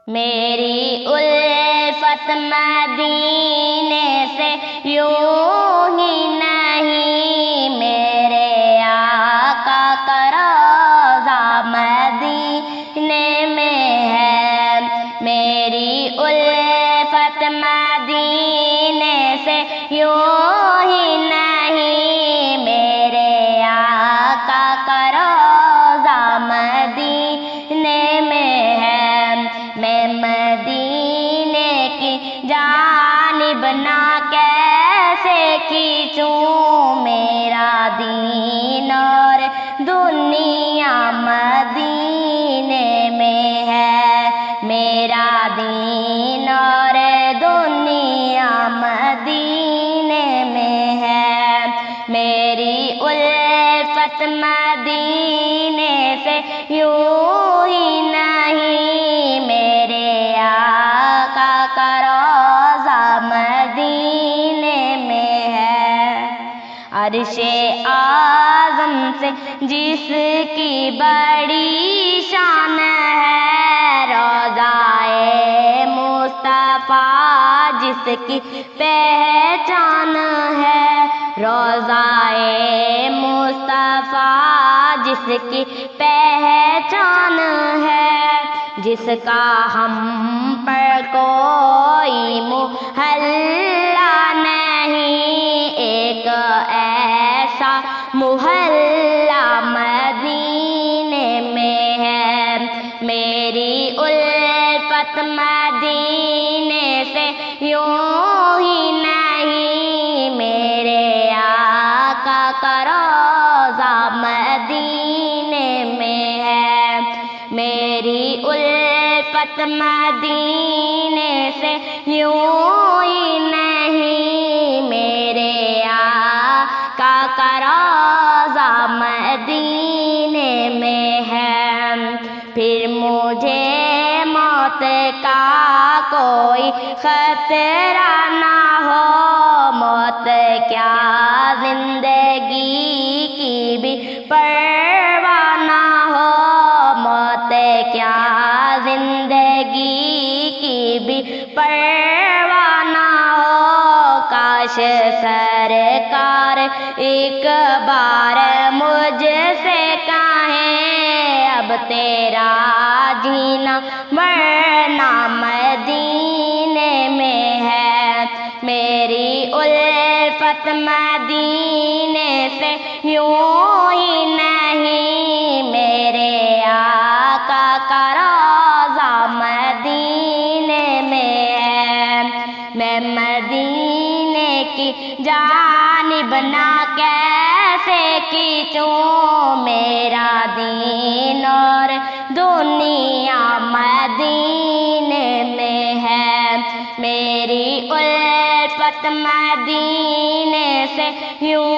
میری الفت مدینے سے یوں ہی نہیں، میرے آقا کا روضہ مدینے میں ہے۔ میری الفت مدینے سے یوں ہی نہیں، میرے آقا کا روضہ مدینے میں ہے۔ میں مدینے کی جانب نہ کیسے کھینچوں، میرا دین اور دنیا مدینے میں ہے، میرا دین اور دنیا مدینے میں ہے۔ میری الفت مدینے سے یوں ہی نہیں، میرے آقا کا روضہ مدینے میں ہے۔ عرش اعظم سے جس کی بڑی شان ہے، روضہ مصطفیٰ جس کی پہچان ہے، روضہ مصطفیٰ جس کی پہچان ہے، جس کا ہم پر کوئی محلہ نہیں، ایک ایسا محلہ مدینے میں ہے۔ میری الفت مدینے سے یوں ہی نہیں، میرے آقا کا روضہ مدینے میں ہے۔ میری الفت مدینے سے یوں ہی نہیں، میرے آقا کا روضہ مدینے میں ہے۔ پھر مجھے موت کا کوئی خطرہ نہ ہو، موت کیا زندگی کی بھی پرواہ نہ ہو، موت کیا زندگی کی بھی پرواہ نہ ہو۔ کاش سرکار ایک بار مجھ سے کہیں، اب تیرا جینا مرنا مدینے میں ہے۔ میری الفت مدینے سے یوں ہی نہیں، میرے آقا کا روضہ مدینے میں ہے۔ میں مدینے کی جانب نہ کیسے کھینچوں، میرا دین اور دنیا مدینے میں ہے۔ میری الفت مدینے سے یوں